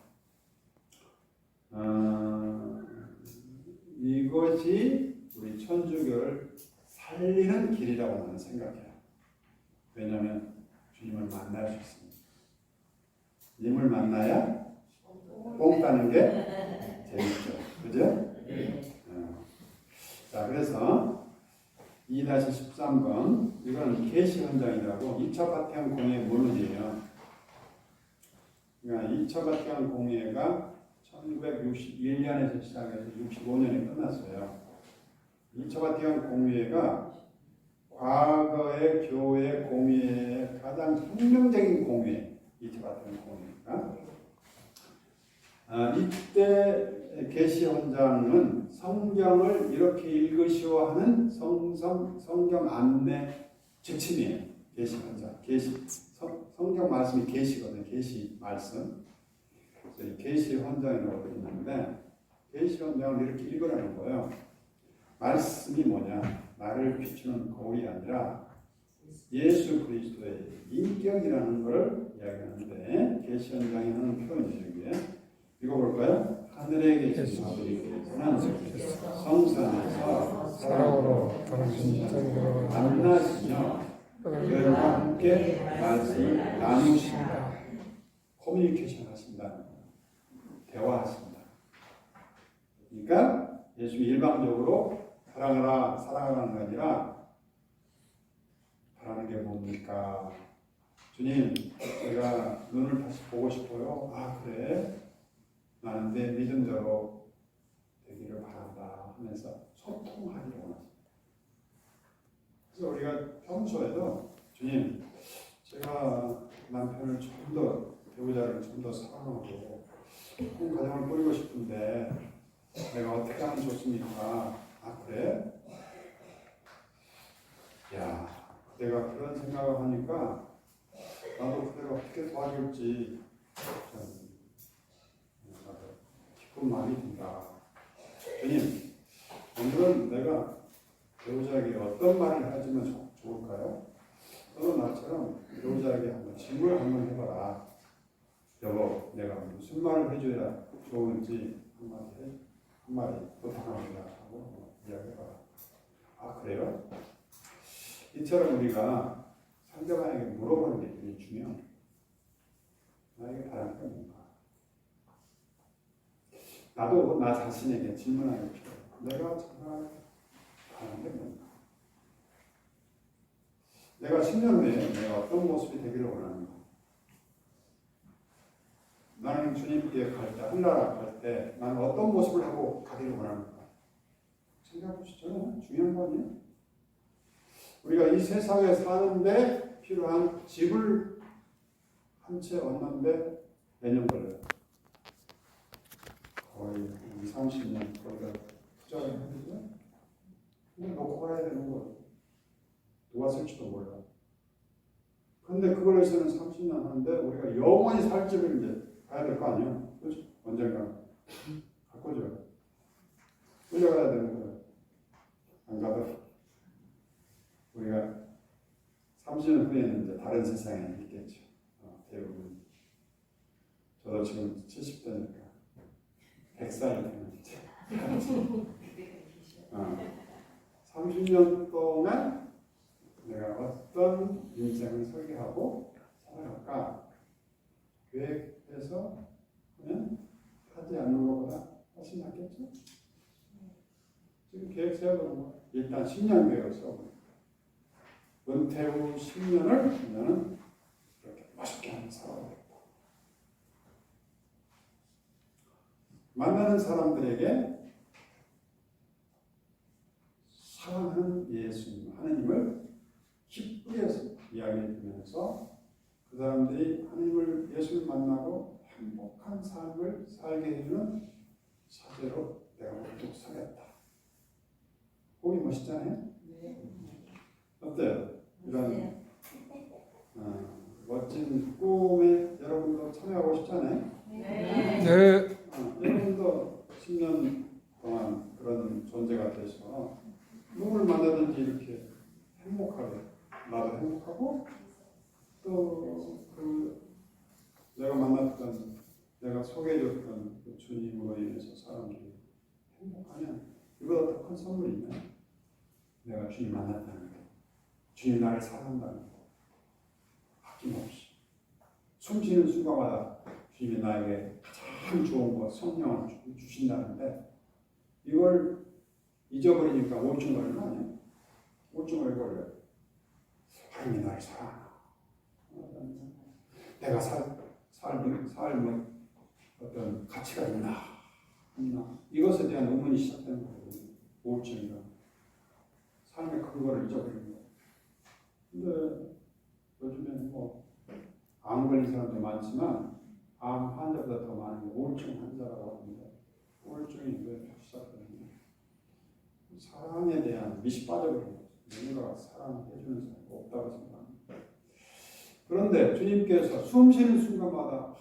이것이 우리 천주교를 살리는 길이라고 나는 생각해요. 왜냐하면 주님을 만날 수 있습니다. 님을 만나야 뽕 따는 게 재밌죠. 그죠? 자, 그래서 2-13번 이건 계시 현장이라고 2차 바티칸 공회 문헌이에요. 그러니까 2차 바티칸 공회가 1961년에서 시작해서 65년에 끝났어요. 2차 바티칸 공회가 과거의 교회 공회의 가장 혁명적인 공회, 2차 바티칸 공회가. 이때 계시 현장은 성경을 이렇게 읽으시오 하는 성경 안내 지침이에요. 계시 현장, 성경 말씀이 계시거든요. 계시 말씀. 그래서 계시 현장이라고 있는데 계시 현장을 이렇게 읽으라는 거예요. 말씀이 뭐냐? 나를 비추는 거울이 아니라 예수 그리스도의 인격이라는 것을 이야기하는데 계시 현장에 하는 표현이죠. 이게. 이거 볼까요? 하늘에 계신 아버지께서는 성산에서 사랑으로 당신 전으로 만나시며 그들과 함께 말씀을 나누십니다. 커뮤니케이션 하신다. 대화하신다. 그러니까 예수님이 일방적으로 사랑하라, 사랑하라는 게 아니라 바라는 게 뭡니까? 주님, 제가 눈을 다시 보고 싶어요. 아, 그래? 나는 내 믿음대로 되기를 바란다 하면서 소통하기를 원하십니다. 그래서 우리가 평소에도 주님, 제가 남편을 좀 더, 배우자를 좀 더 사랑하고 좋은 가정을 꾸리고 싶은데 내가 어떻게 하면 좋습니까? 아, 그래? 야, 내가 그런 생각을 하니까 나도 그대로 어떻게 도와줄지 참 기쁜 마음이 든다. 주님, 오늘은 내가 배우자에게 어떤 말을 해주면 좋을까요? 너도 나처럼 배우자에게 한번 질문을 한번 해봐라. 여보, 내가 무슨 말을 해줘야 좋은지 한마디 부탁합니다 하고 이야기해봐라. 아, 그래요? 이처럼 우리가 상대방에게 물어보는 게 되게 중요해요. 나에게 바라는 게 뭔가? 나도 나 자신에게 질문하는 필요해요. 내가 정말 바라는 게 뭔가? 내가 10년 후에 내가 어떤 모습이 되기를 원하는가? 나는 주님께 갈 때, 하늘나라 갈 때 나는 어떤 모습을 하고 가기를 원하는가? 생각해 보시죠. 중요한 거 아니에요? 우리가 이 세상에 사는데 필요한 집을 한 채 얻는데 몇 년 걸려요? 거의 20-30년 거기다 투자를 해야 되죠? 근데 놓고 가야 되는 거예요. 누가 쓸지도 몰라. 근데 그걸 위해서는 30년 하는데 우리가 영원히 살 집을 이제 가야 될 거 아니에요? 그렇죠? 언젠가 바꿔줘요. 끌려가야 되는 거예요. 안 가도 우리가 30년 후에는 이제 다른 세상에 있겠죠. 대부분. 저도 지금 70대니까 100살이 되면 이제 30년 동안 내가 어떤 인생을 설계하고 살아갈까 계획해서 그냥 하지 않는 것보다 훨씬 낫겠죠? 지금 계획 세워놓은 거 일단 10년 계획을 세워놓은 거 은퇴 후 10년을 나는 이렇게 멋있게 하는 살아가겠다. 만나는 사람들에게 사랑하는 사람들이 하나님을 예수를 만나고 행복한 삶을 살게 해주는 사제로 내가 우뚝 서겠다. 꿈이 멋있잖아요. 어때요? 이런 멋진 꿈에 여러분도 참여하고 싶잖아요. 네. 여러분도 10년 동안 그런 존재가 돼서 누구를 만나든지 이렇게 행복하게 나도 행복하고 또 그 내가 만났던 내가 소개해줬던 그 주님으로 인해서 사람들이 행복하면 이보다 더 큰 선물이 있나요? 내가 주님 만났다는 거, 주님 나를 사랑한다는 거, 아낌없이 숨쉬는 순간마다 주님이 나에게 가장 좋은 거 성령을 주신다는데 이걸 잊어버리니까 우울증거리는 아니에요. 우울증거리고 하나님이 나를 사랑하나, 내가 삶의 어떤 가치가 있나 없나 이것에 대한 의문이 시작되는 거거든요. 우울증이라 삶의 근거를 잊어버리는 거예요. 근데 요즘에 암 걸린 사람도 많지만 암 환자보다 더 많은 게 우울증 환자라고 하는데 우울증이 왜 시작되느냐? 사랑에 대한 미시 빠져버린 거죠. 누군가가 사랑해주는 사람이 없다고 생각합니다. 그런데 주님께서 숨 쉬는 순간마다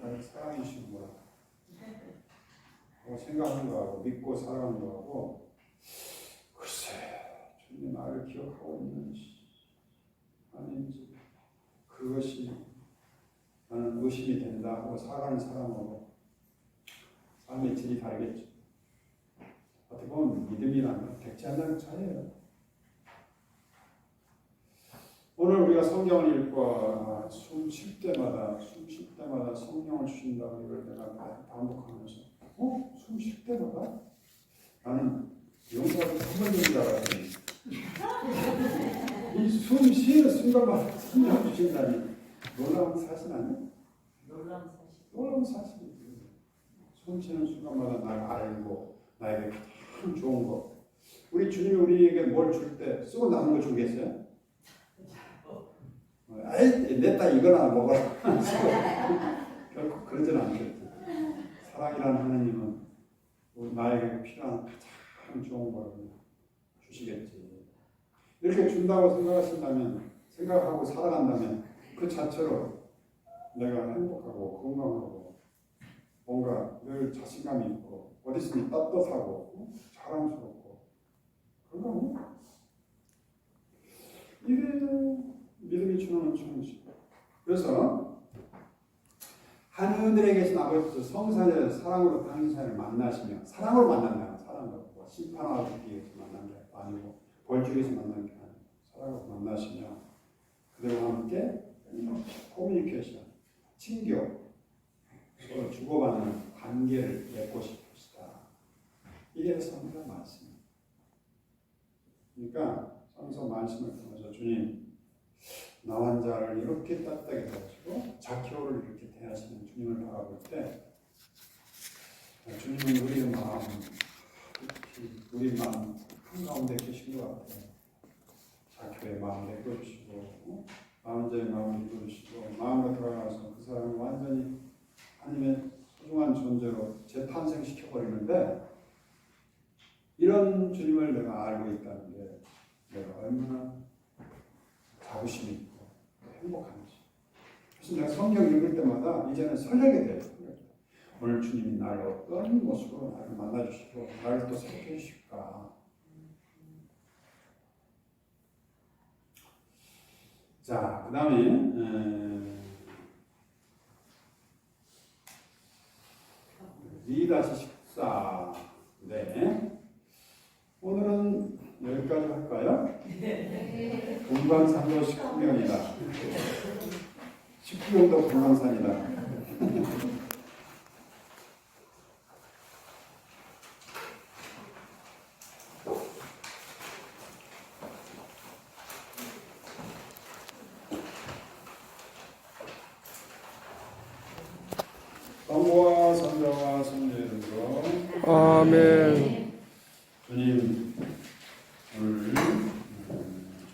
나를 사랑해 주시는구나 생각하기도 하고 믿고 살아가기도 하고 글쎄 주님이 나를 기억하고 있는지 아닌지 그것이 나는 의심이 된다 하고 살아가는 사람하고 삶의 질이 다르겠죠. 어떻게 보면 믿음이라는 백지한다는 차이예요. 오늘 우리가 성경을 읽고 숨 쉴 때마다 성령을 주신다고 이걸 내가 반복하면서 숨 쉴 때마다 나는 용서를 한번 되는 줄 알았더니 이 숨 쉬는 순간마다 성령을 주신다니 놀라운 사실 아니에요? 놀라운 사실이에요. 숨 쉬는 순간마다 나를 알고 나에게 가장 좋은 거 우리 주님이 우리에게 뭘 줄 때 쓰고 남은 거 주겠어요? 아이 내 딸 이거나 먹어라 결코 그러지는 않겠죠. 사랑이라는 하나님은 나에게 필요한 가장 좋은 걸 주시겠지. 이렇게 준다고 생각하고 살아간다면 그 자체로 내가 행복하고 건강하고 뭔가 늘 자신감이 있고 어디서든 떳떳하고 자랑스럽고 그런 거 아니에요? 이게 믿음이 주는 충식. 그래서 하늘에 계신 아버지 성산의 사랑으로 당신을 만나시며 사랑으로 만난다는 사랑으로 심판하기 위해서 만난 게 아니고 벌주기 위해서 만난 게 아니고 사랑으로 만나시며 그들과 함께 커뮤니케이션, 친교, 서로 주고받는 관계를 맺고 싶으시다. 이게 성경 말씀입니다. 그러니까 성서 말씀을 통해서 주님 나 환자를 이렇게 따뜻하게 대하시고 자키오를 이렇게 대하시는 주님을 바라볼 때 주님은 우리 마음 한가운데 계신 것 같아요. 자키오의 마음을 내꺼주시고 환자의 마음을 이끌어주시고 마음으로 들어가서 그 사람을 완전히 하나님의 소중한 존재로 재탄생시켜버리는데 이런 주님을 내가 알고 있다는 게 내가 얼마나 자부심이 있고 행복한지. 그래서 내가 성경 읽을 때마다 이제는 설레게 돼요. 오늘 주님이 나를 어떤 모습으로 나를 만나주시고 나를 또 새롭게 해주실까. 자, 그 다음에 2-14 네. 오늘은 여기까지 할까요? 금강산도 19명이다. 19명도 금강산이다. 성부와 성자와 성령의 이름으로 아멘. 주님 오늘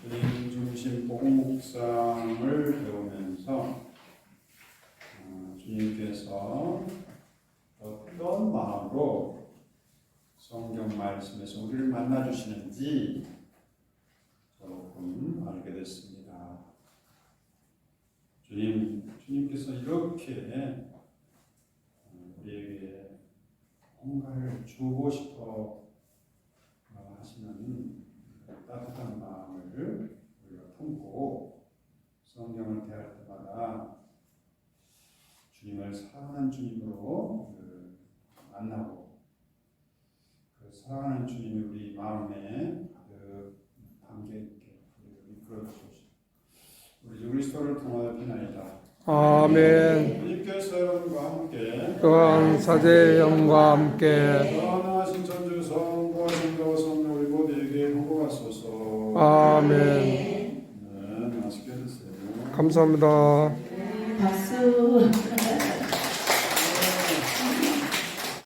주님 중심 복음 묵상을 배우면 주님께서 어떤 마음으로 성경 말씀에서 우리를 만나 주시는지 조금 알게 됐습니다. 주님께서 이렇게 우리에게 뭔가를 주고 싶어 하시는 따뜻한 마음을 우리가 품고 성경을 대할 때마다 주님을 사랑하는 주님으로 만나고 그 사랑하는 주님이 우리 마음에 가득 담겨 있게 우리를 이끌어 주시옵소서. 우리 그리스도를 통하여 비나이다. 아멘. 주님께서 여러분과 함께 또한 사제형과 함께 전하신 천주 성부와 성자와 성령 우리 모두에게 보고하소서. 아멘. 네, 맛있게 드세요. 감사합니다. 박수.